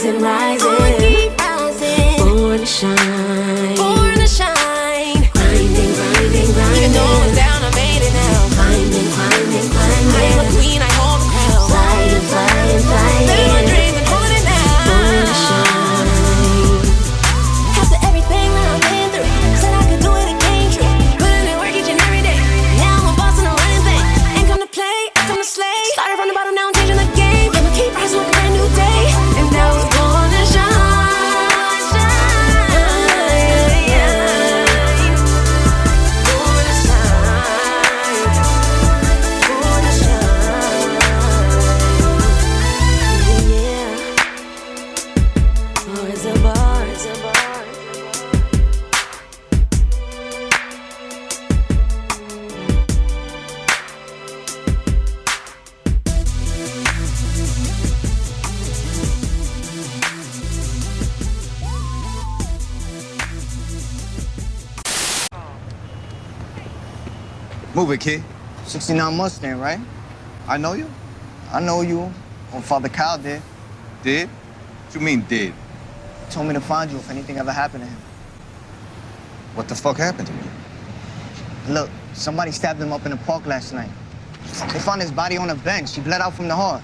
rising, rising. I'ma keep rising. Born to shine. Born to shine. Grinding, grinding, grinding. Even though I was down, I made it now. Climbing, climbing, climbing. I am a queen, I hold the crown. Flying, flying, flying. Living my dreams and holding it down. Born to shine. After everything that I've been through, said I could do it again, true. Putting in work each and every day. Now I'm a boss and I'm running things. Ain't come to play, I come to slay. Started from the bottom, now I'm changing the game. I'ma keep rising with a brand new day. And I was born to shine, shine. Born to shine, born to shine. Yeah. Bars and bars and bars. Move it, kid. 69 Mustang, right? I know you. I know you. Well, Father Kyle did. Did? What you mean, did? He told me to find you if anything ever happened to him. What the fuck happened to me? Look, somebody stabbed him up in the park last night. They found his body on a bench. He bled out from the heart.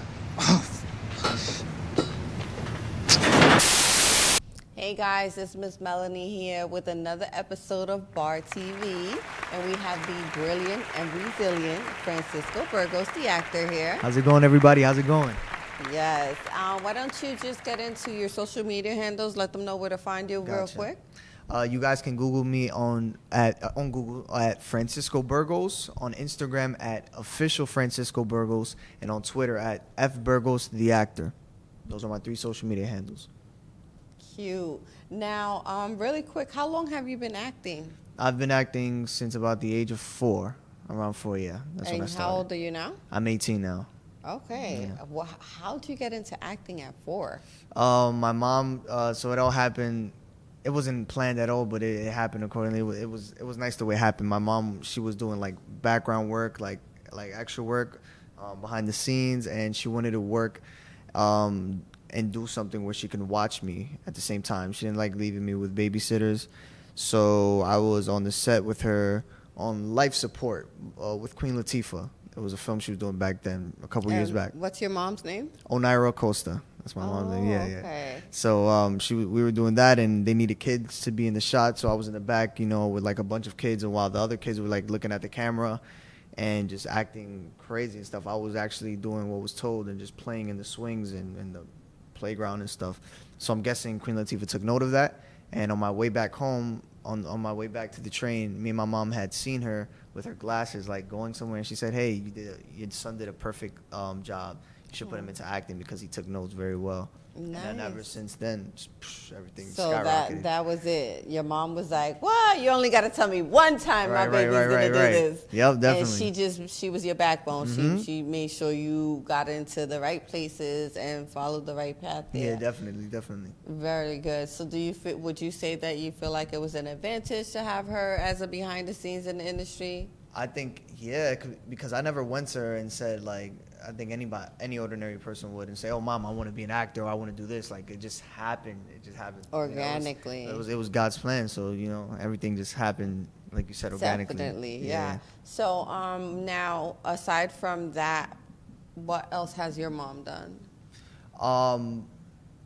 Hey guys, it's Miss Melanie here with another episode of BARTV, and we have the brilliant and resilient Francisco Burgos, the actor here. How's it going, everybody? How's it going? Yes. Why don't you just get into your social media handles, let them know where to find you real Gotcha. quick. You guys can Google me on Google at Francisco Burgos, on Instagram at official Francisco Burgos, and on Twitter at fburgos the actor. Those are my 3 social media handles. Cute. Now, really quick, how long have you been acting? I've been acting since about the age of 4, around 4, yeah. That's when I And started. how old are you now? I'm 18 now. Okay. Yeah. Well, how did you get into acting at 4? My mom. So it all happened. It wasn't planned at all, but it happened accordingly. It was nice the way it happened. My mom, she was doing like background work, like extra work behind the scenes, and she wanted to work and do something where she can watch me at the same time. She didn't like leaving me with babysitters, so I was on the set with her on life support with Queen Latifah. It was a film she was doing back then, a couple years back. What's your mom's name? Onaira Acosta. That's my mom's name. Yeah, okay. yeah. So we were doing that, and they needed kids to be in the shot. So I was in the back, with like a bunch of kids, and while the other kids were like looking at the camera and just acting crazy and stuff, I was actually doing what was told and just playing in the swings and the playground and stuff. So I'm guessing Queen Latifah took note of that. And on my way back home, on my way back to the train, me and my mom had seen her with her glasses, like going somewhere, and she said, "Hey, your son did a perfect job. You should put him into acting because he took notes very well." Nice. And ever since then, everything So skyrocketed. that was it. Your mom was like, "What? You only got to tell me one time my baby's gonna do this." Yep, definitely. And she was your backbone. She made sure you got into the right places and followed the right path there. Yeah, definitely. Very good. So would you say that you feel like it was an advantage to have her as a behind the scenes in the industry? I think, yeah, because I never went to her and said, like, I think any ordinary person would and say, "Oh, Mom, I want to be an actor. Or I want to do this." Like, it just happened. Organically. It was God's plan. So, everything just happened, like you said, organically. Definitely, yeah. So now, aside from that, what else has your mom done?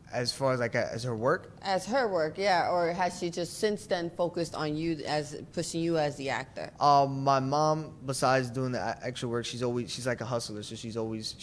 As far as as her work? As her work, yeah. Or has she just since then focused on you as pushing you as the actor? My mom, besides doing the extra work, she's like a hustler. So she's always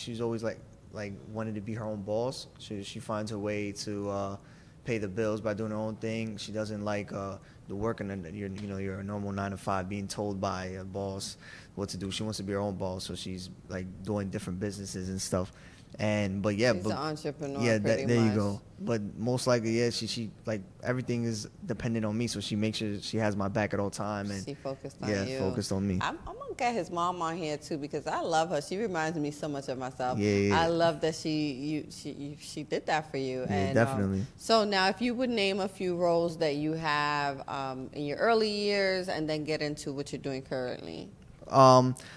like wanted to be her own boss. She finds her way to pay the bills by doing her own thing. She doesn't like the work and you're a normal 9 to 5 being told by a boss what to do. She wants to be her own boss. So she's like doing different businesses and stuff. She's an entrepreneur. Yeah, there you go. But most likely, yeah, she like everything is dependent on me, so she makes sure she has my back at all time. And she focused on you. Yeah, focused on me. I'm gonna get his mom on here too because I love her. She reminds me so much of myself. Yeah. I love that she did that for you. Yeah, and, definitely. So now, if you would name a few roles that you have in your early years, and then get into what you're doing currently.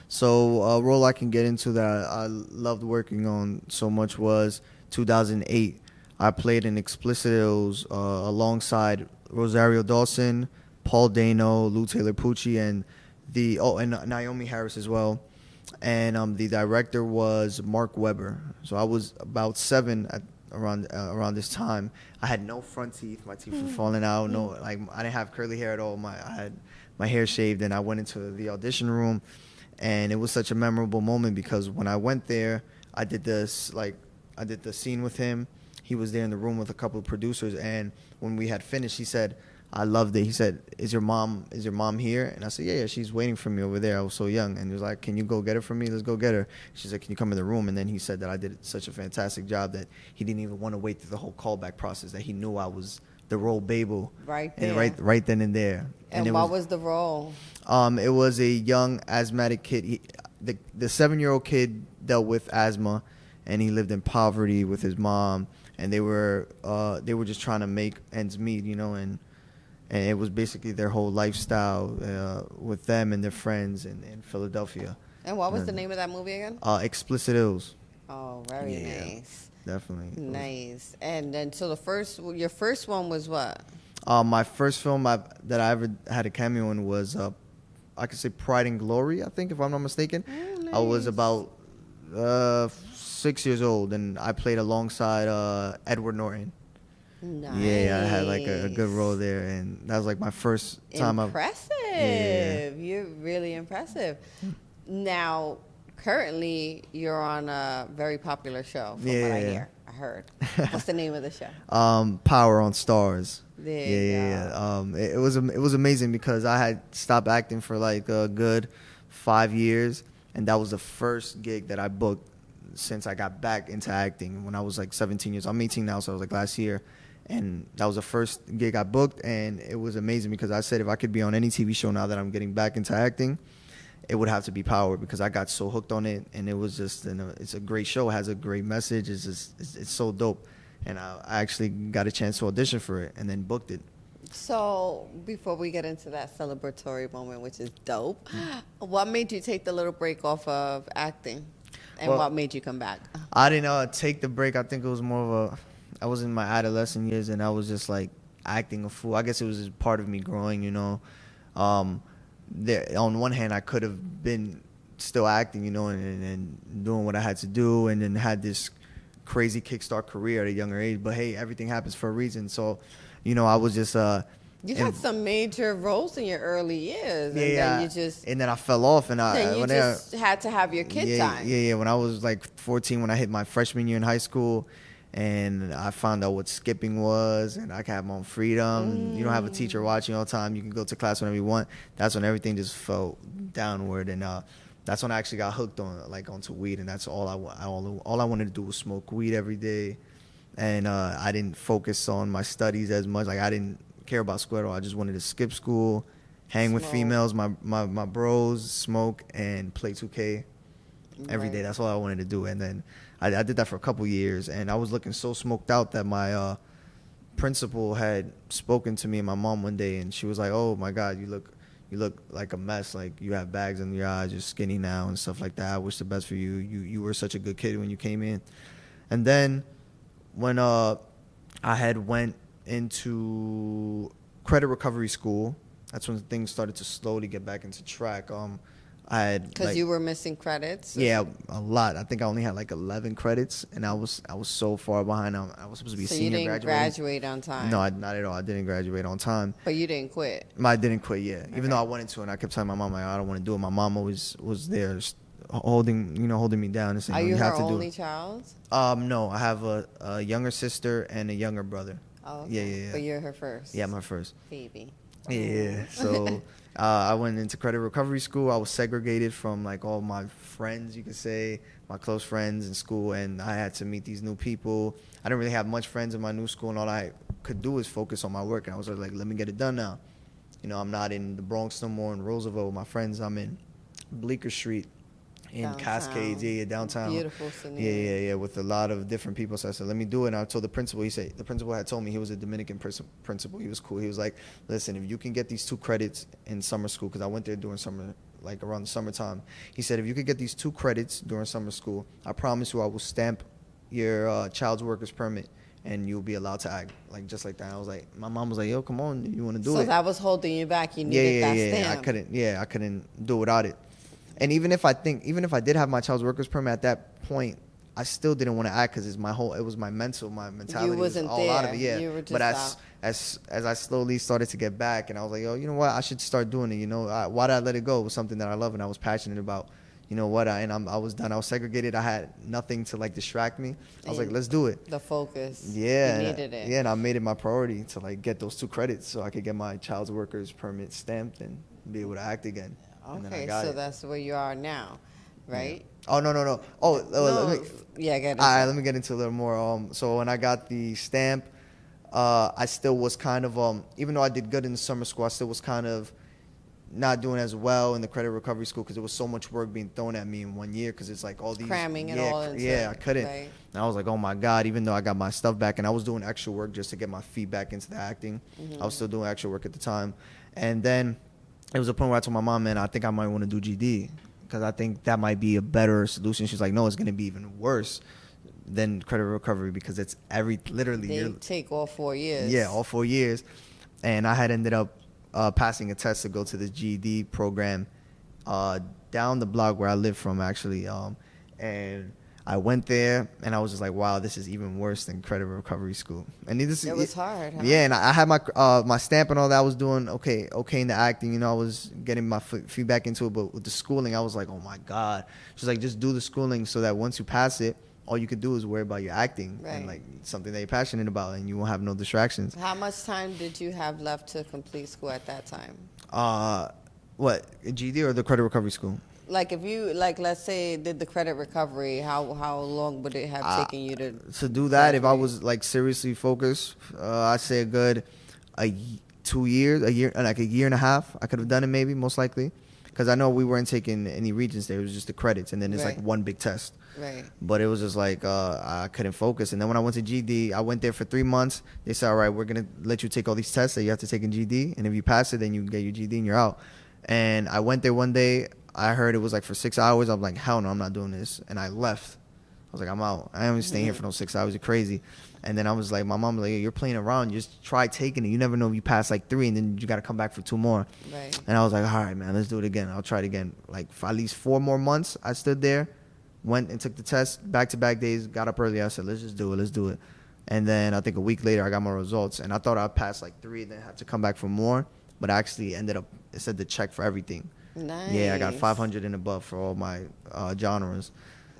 So a role I can get into that I loved working on so much was 2008. I played in Explicitils alongside Rosario Dawson, Paul Dano, Lou Taylor Pucci, and and Naomi Harris as well. And the director was Mark Webber. So I was about 7 around this time. I had no front teeth. My teeth were falling out. No, like I didn't have curly hair at all. I had my hair shaved, and I went into the audition room, and it was such a memorable moment because when I went there, I did the scene with him. He was there in the room with a couple of producers, and when we had finished, he said, "I loved it." He said, "Is your mom here?" And I said, "Yeah, she's waiting for me over there. I was so young." And he was like, "Can you go get her for me? Let's go get her." She said, "Can you come in the room?" And then he said that I did such a fantastic job that he didn't even want to wait through the whole callback process, that he knew I was the role Babel. Right there. And right then and there. And what was the role? It was a young asthmatic kid. The 7-year-old kid dealt with asthma, and he lived in poverty with his mom. And they were just trying to make ends meet, and it was basically their whole lifestyle with them and their friends in Philadelphia. And what was the name of that movie again? Explicitils. Oh, very Yeah. nice. Definitely. Nice. And then, so your first one was what? My first film that I ever had a cameo in was, I could say Pride and Glory, I think, if I'm not mistaken. Oh, nice. I was about 6 years old, and I played alongside Edward Norton. Nice. Yeah, I had like a good role there, and that was like my first time. Impressive. You're really impressive. Now, currently, you're on a very popular show, from what I hear. I heard. What's the name of the show? Power on Stars. Yeah. It was amazing because I had stopped acting for like a good 5 years, and that was the first gig that I booked since I got back into acting when I was like 17 years. I'm 18 now, so I was like last year. And that was the first gig I booked, and it was amazing because I said if I could be on any TV show now that I'm getting back into acting, it would have to be Power, because I got so hooked on it, and it was just, it's a great show. It has a great message. It's so dope. And I actually got a chance to audition for it and then booked it. So, before we get into that celebratory moment, which is dope, what made you take the little break off of acting? And what made you come back? I didn't take the break. I think it was more of I was in my adolescent years, and I was just like acting a fool. I guess it was just part of me growing, on one hand, I could have been still acting, and doing what I had to do, and then had this crazy kickstart career at a younger age. But hey, everything happens for a reason. So, I was just you had some major roles in your early years, and then I fell off, and you just had to have your kid time. Yeah. When I was like 14, when I hit my freshman year in high school, and I found out what skipping was, and I could have my own freedom. You don't have a teacher watching all the time. You can go to class whenever you want. That's when everything just fell downward, and that's when I actually got hooked onto weed, and that's all I wanted to do was smoke weed every day, and I didn't focus on my studies as much. Like I didn't care about school at all. I just wanted to skip school, hang with females, my bros, smoke, and play 2K every day. That's all I wanted to do, and then I did that for a couple years, and I was looking so smoked out that my principal had spoken to me and my mom one day, and she was like, "Oh my God, you look like a mess. Like you have bags under your eyes. You're skinny now and stuff like that. I wish the best for you. You were such a good kid when you came in." And then when I had went into credit recovery school, that's when things started to slowly get back into track. I had because you were missing credits. Yeah, a lot. I think I only had like 11 credits, and I was so far behind. I was supposed to be a senior. So you didn't graduate on time? No, not at all. I didn't graduate on time. But you didn't quit? I didn't quit, yeah. Okay. Even though I wanted to, and I kept telling my mom, like, I don't want to do it. My mom always was there holding me down and saying, Are you have her to do only it. child? No, I have a younger sister and a younger brother. Oh, okay. Yeah. But you're her first? Yeah, I'm her first. Baby. Yeah, so I went into credit recovery school. I was segregated from like all my friends, you could say, my close friends in school, and I had to meet these new people. I didn't really have much friends in my new school, and all I could do is focus on my work. And I was like, let me get it done now. I'm not in the Bronx no more in Roosevelt with my friends. I'm in Bleecker Street in downtown. Cascades, downtown. Beautiful scenery. Yeah, with a lot of different people. So I said, let me do it. And I told the principal, the principal had told me, he was a Dominican principal. He was cool. He was like, listen, if you can get these 2 credits in summer school, because I went there during summer, like around the summertime. He said, if you could get these 2 credits during summer school, I promise you I will stamp your child's worker's permit, and you'll be allowed to act like just like that. And I was like, my mom was like, yo, come on, you want to do So it? that was holding you back. You needed that stamp. I couldn't do without it. And even if I did have my child workers permit at that point, I still didn't want to act because it was my mentality. You wasn't was all there. out of it. Yeah. You were just but out. as I slowly started to get back, and I was like, yo, you know what? I should start doing it. You know, why did I let it go? It was something that I love and I was passionate about. You know what? I was done. I was segregated. I had nothing to like distract me. I was like, let's do it. The focus. Yeah. You needed it. Yeah, and I made it my priority to like get those 2 credits so I could get my child workers permit stamped and be able to act again. And then I Okay, got so it. that's where you are now, right? Oh no. Oh, let me, Yeah, get it. all right, let me get into a little more. So when I got the stamp, I still was kind of even though I did good in the summer school, I still was kind of not doing as well in the credit recovery school because there was so much work being thrown at me in 1 year because it's like all these Cramming it all into I couldn't. right. And I was like, oh my God, even though I got my stuff back and I was doing extra work just to get my feet back into the acting, I was still doing extra work at the time. And then it was a point where I told my mom, man, I think I might want to do GD because I think that might be a better solution. She's like, no, it's going to be even worse than credit recovery because it's literally They take all 4 years. yeah, all 4 years. And I had ended up passing a test to go to the GED program down the block where I live from, actually. And I went there, and I was just like, wow, this is even worse than credit recovery school. And it was hard, huh? Yeah, and I had my stamp and all that. I was doing okay in the acting. You know, I was getting my feet back into it. But with the schooling, I was like, oh, my God. She's like, just do the schooling so that once you pass it, all you could do is worry about your acting and like something that you're passionate about, and you won't have no distractions. How much time did you have left to complete school at that time? What, GD or the credit recovery school? Like if you let's say did the credit recovery, how long would it have taken you to do that? If I was like seriously focused, I'd say a good 2 years, a year and a half. I could have done it maybe, most likely, because I know we weren't taking any regents there. It was just the credits, and then it's like one big test. Right. But it was just like I couldn't focus. And then when I went to GD, I went there for 3 months. They said, all right, we're going to let you take all these tests that you have to take in GD. And if you pass it, then you get your GD and you're out. And I went there one day. I heard it was like for 6 hours. I'm like, hell no, I'm not doing this. And I left. I was like, I'm out. I ain't staying here for no 6 hours. You're crazy. And then I was like, my mom was like, you're playing around. Just try taking it. You never know if you pass like 3 and then you got to come back for 2 more. Right. And I was like, all right, man, let's do it again. I'll try it again. Like for at least 4 more months, I stood there. Went and took the test back-to-back days, got up early. I said, let's do it. And then I think a week later, I got my results. And I thought I'd pass like 3 and then have to come back for more. But I actually ended up, it said the check for everything. Nice. Yeah, I got 500 and above for all my genres.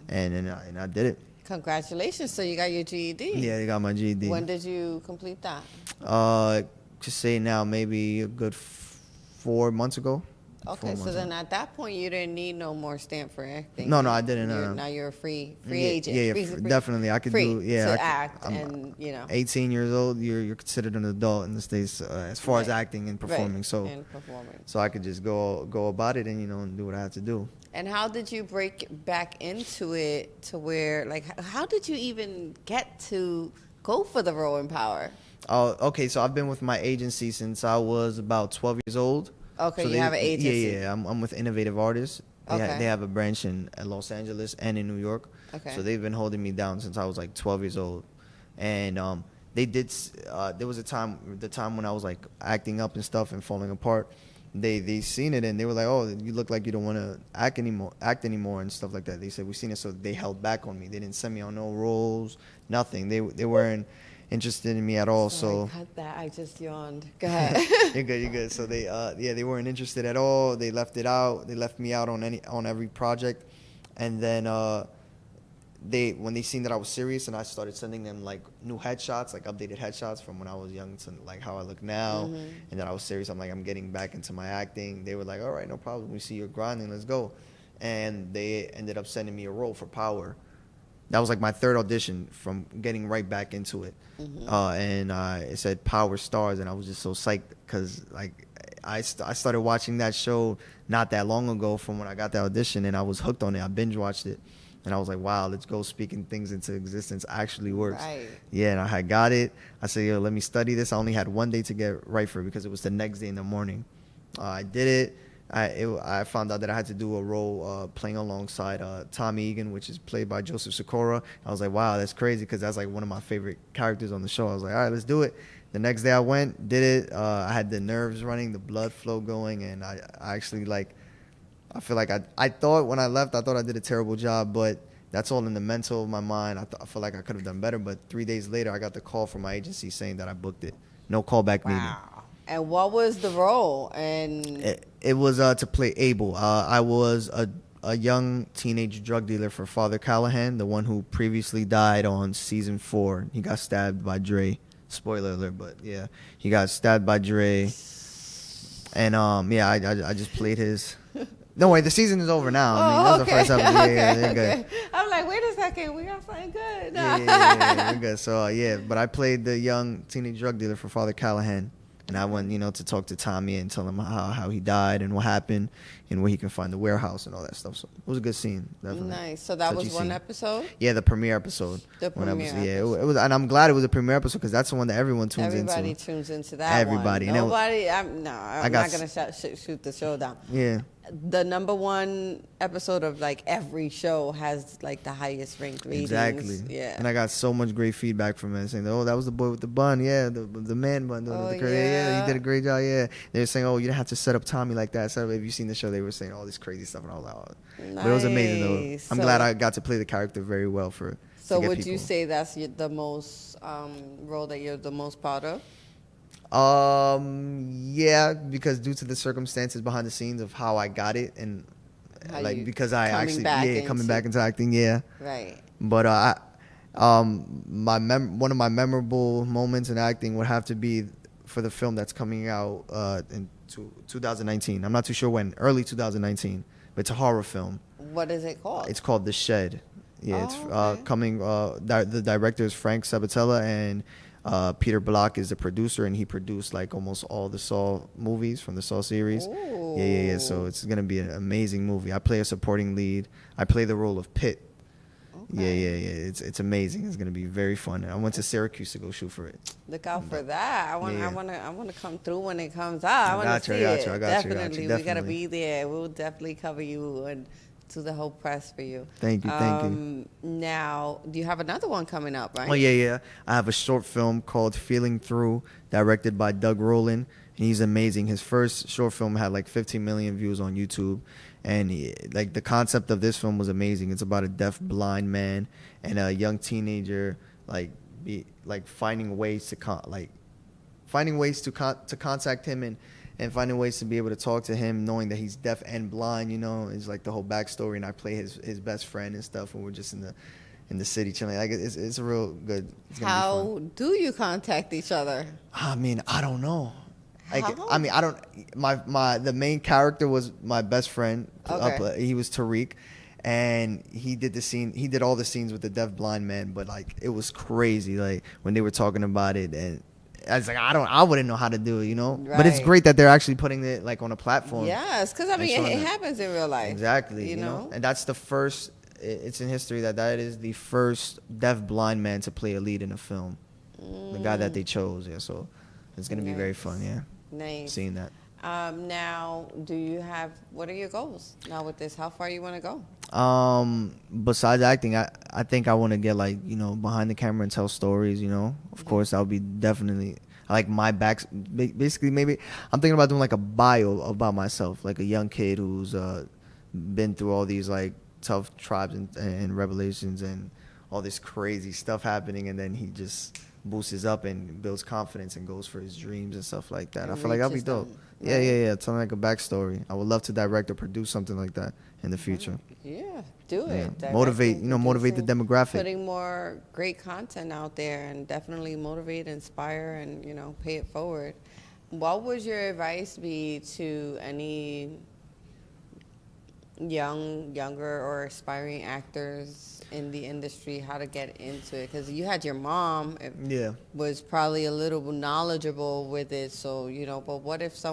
And I did it. Congratulations. So you got your GED. Yeah, they got my GED. When did you complete that? To say now, maybe a good 4 months ago. Okay, so then at that point you didn't need no more stamp for acting. No, I didn't. No. Now you're a free agent. Yeah, definitely. I could do. Yeah, to act, and 18 years old, you're considered an adult in the States as far as acting and performing. So I could just go about it and do what I had to do. And how did you break back into it to where how did you even get to go for the role in Power? Oh, okay. So I've been with my agency since I was about 12 years old. Okay, so you have an agency. Yeah. I'm with Innovative Artists. They Okay. they have a branch in Los Angeles and in New York. Okay. So they've been holding me down since I was like 12 years old. And they did. There was the time when I was like acting up and stuff and falling apart. They seen it and they were like, oh, you look like you don't want to act anymore and stuff like that. They said, we've seen it. So they held back on me. They didn't send me on no roles, nothing. They weren't interested in me at all. So cut that. I just yawned. Go ahead. You're good. So they weren't interested at all. They left it out. They left me out on every project. And then when they seen that I was serious and I started sending them like new headshots, like updated headshots from when I was young to like how I look now, and that I was serious, I'm like, I'm getting back into my acting. They were like, all right, no problem. We see you're grinding. Let's go. And they ended up sending me a role for Power. That was like my third audition from getting right back into it. And it said Power Stars, and I was just so psyched because like I started watching that show not that long ago from when I got the audition, and I was hooked on it. I binge watched it, and I was like, wow, let's go. Speaking things into existence actually works. Right. Yeah, and I had got it. I said, yo, let me study this. I only had 1 day to get right for it because it was the next day in the morning. I did it. I found out that I had to do a role playing alongside Tommy Egan, which is played by Joseph Sikora. I was like, wow, that's crazy, because that's like one of my favorite characters on the show. I was like, all right, let's do it. The next day I went, did it. I had the nerves running, the blood flow going, and I actually like, I feel like I thought when I left, I thought I did a terrible job, but that's all in the mental of my mind. I feel like I could have done better, but 3 days later, I got the call from my agency saying that I booked it. No callback needed. Wow. And what was the role? And It was to play Abel. I was a young teenage drug dealer for Father Callahan, the one who previously died on season 4. He got stabbed by Dre. Spoiler alert, but yeah, he got stabbed by Dre. And yeah, I just played his. No, wait, the season is over now. I mean, that was the first episode. Yeah, okay. I'm like, wait a second, we got something good. Yeah, we're good. So yeah, but I played the young teenage drug dealer for Father Callahan, and I went, to talk to Tommy and tell him how he died and what happened and where he can find the warehouse and all that stuff. So it was a good scene. Definitely. Nice. So that was one episode? Yeah, the premiere episode. The premiere episode. Yeah, it was, and I'm glad it was a premiere episode because that's the one that everyone tunes into. Everybody tunes into that Everybody. one. Nobody. I'm not going to shoot the show down. Yeah. The number one episode of like every show has like the highest ranked ratings. Exactly. Yeah. And I got so much great feedback from it saying, "Oh, that was the boy with the bun. Yeah, the man bun. Yeah, he did a great job. Yeah." They were saying, "Oh, you didn't have to set up Tommy like that." So if you seen the show, they were saying all this crazy stuff, and I was like, "Oh." Nice. But it was amazing though. I'm glad I got to play the character very well for. So would you say that's the most role that you're the most proud of? Yeah, because due to the circumstances behind the scenes of how I got it, and like because I actually coming back into acting, yeah, right. But one of my memorable moments in acting would have to be for the film that's coming out in 2019. I'm not too sure when, early 2019, but it's a horror film. What is it called? It's called The Shed. Yeah, it's okay. coming. The director is Frank Sabatella, and Peter Block is the producer, and he produced like almost all the Saw movies from the Saw series. Ooh. Yeah. So it's gonna be an amazing movie. I play a supporting lead. I play the role of Pitt. Okay. Yeah. It's amazing. It's gonna be very fun. I went to Syracuse to go shoot for it. Look out for that. I want to come through when it comes out. I want to see it. I got you. Definitely, we gotta be there. We'll definitely cover you and to the whole press for you. Thank you. Now, do you have another one coming up, right? Oh, yeah. I have a short film called Feeling Through, directed by Doug Rowland. And he's amazing. His first short film had like 15 million views on YouTube. And like the concept of this film was amazing. It's about a deaf blind man and a young teenager finding ways to contact him and finding ways to be able to talk to him, knowing that he's deaf and blind, is like the whole backstory. And I play his best friend and stuff when we're just in the city chilling. Like it's a real good. How do you contact each other? I mean, I don't know. The main character was my best friend. Okay. He was Tariq, and he did all the scenes with the deaf blind man. But like it was crazy. Like when they were talking about it, and I was like, I wouldn't know how to do it, Right. But it's great that they're actually putting it like on a platform. Yes, because it happens in real life. Exactly. You know, and that's the first. It's in history that is the first deaf blind man to play a lead in a film. The guy that they chose. Yeah, so it's gonna be very fun. Yeah. Nice. Seeing that. Now, what are your goals now with this? How far you want to go? Besides acting, I think I want to get behind the camera and tell stories. Of course, that would be definitely like my back. Basically, maybe I'm thinking about doing like a bio about myself, like a young kid who's been through all these like tough tribes and revelations and all this crazy stuff happening, and then he just boosts up and builds confidence and goes for his dreams and stuff like that. I feel like that'd be dope. Right? Yeah. It's something like a backstory. I would love to direct or produce something like that in the future. Yeah, do it. Yeah. Motivate the demographic. Putting more great content out there and definitely motivate, inspire, and pay it forward. What would your advice be to any younger or aspiring actors in the industry, how to get into it? Because you had your mom was probably a little knowledgeable with it, so but what if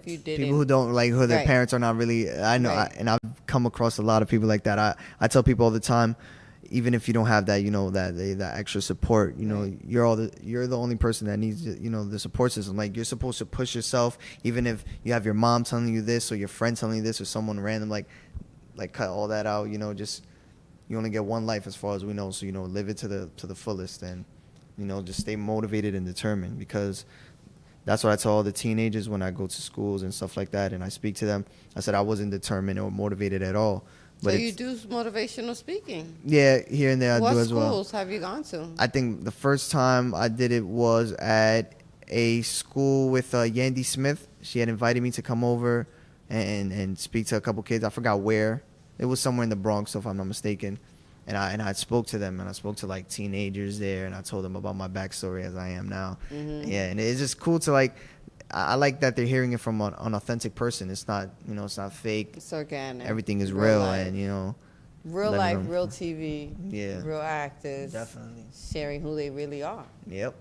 you didn't? People who don't who their parents are not really, I know. And I've come across a lot of people like that. I tell people all the time, even if you don't have that, you know, that extra support, you know, you're the only person that needs, you know, the support system. Like, you're supposed to push yourself, even if you have your mom telling you this or your friend telling you this or someone random, like cut all that out, you know. Just, you only get one life as far as we know, so, you know, live it to the fullest, and, you know, just stay motivated and determined, because that's what I tell all the teenagers when I go to schools and stuff like that and I speak to them. I said I wasn't determined or motivated at all. But so you do motivational speaking? Yeah, here and there I do as well. What schools have you gone to? I think the first time I did it was at a school with Yandy Smith. She had invited me to come over and speak to a couple kids. I forgot where. It was somewhere in the Bronx, if I'm not mistaken. And I spoke to them, and I spoke to like teenagers there, and I told them about my backstory as I am now. Mm-hmm. Yeah, and it's just cool to like. I like that they're hearing it from an authentic person. It's not, you know, it's not fake. It's organic. Everything is real, and, you know, real life, real TV. Yeah, real actors. Definitely sharing who they really are. Yep.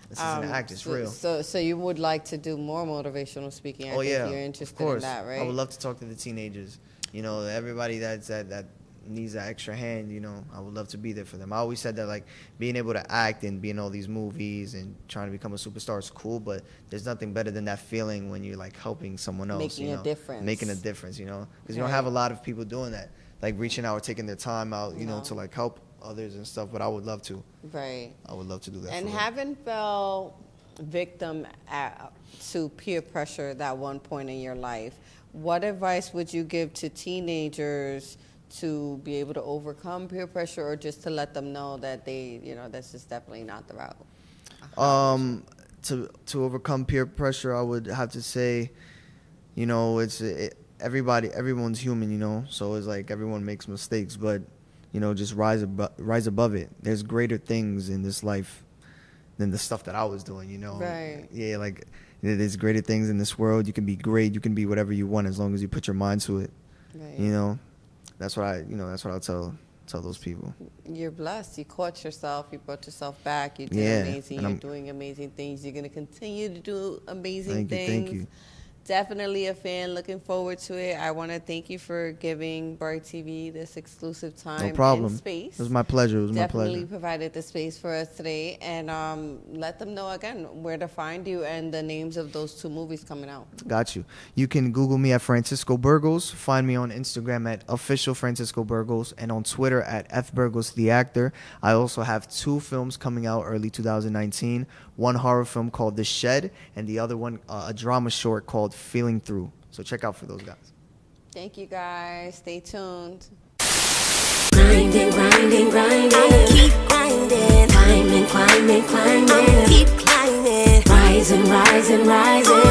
This is an act. It's real. So you would like to do more motivational speaking? I think you're interested in that, right? I would love to talk to the teenagers. You know, everybody that needs that extra hand, you know, I would love to be there for them. I always said that, like, being able to act and be in all these movies and trying to become a superstar is cool, but there's nothing better than that feeling when you're, like, helping someone else. Making a difference. Making a difference, you know, because you don't have a lot of people doing that, like reaching out or taking their time out, you know, to, like, help others and stuff, but I would love to. Right. I would love to do that. And having fell victim to peer pressure at that one point in your life, what advice would you give to teenagers to be able to overcome peer pressure, or just to let them know that they, you know, this is definitely not the route? To overcome peer pressure, I would have to say, you know, everyone's human, you know, so it's like everyone makes mistakes, but, you know, just rise above it. There's greater things in this life than the stuff that I was doing, you know. Right. Yeah, like, there's greater things in this world. You can be great. You can be whatever you want as long as you put your mind to it. Right. You know, that's what I'll tell those people. You're blessed. You caught yourself. You brought yourself back. You did amazing. You're doing amazing things. You're going to continue to do amazing things. Thank you. Definitely a fan. Looking forward to it. I want to thank you for giving BARTV this exclusive time. No problem. And space. It was my pleasure. Definitely provided the space for us today. And let them know again where to find you and the names of those 2 movies coming out. Got you. You can Google me at Francisco Burgos. Find me on Instagram at official Francisco Burgos, and on Twitter at FBurgos the actor. I also have 2 films coming out early 2019. One horror film called The Shed, and the other one a drama short called Feeling Through. So check out for those guys. Thank you, guys. Stay tuned. Grinding, grinding, grinding. I'ma keep grinding. Climbing, climbing, climbing. I'ma keep climbing. Rising, rising, rising.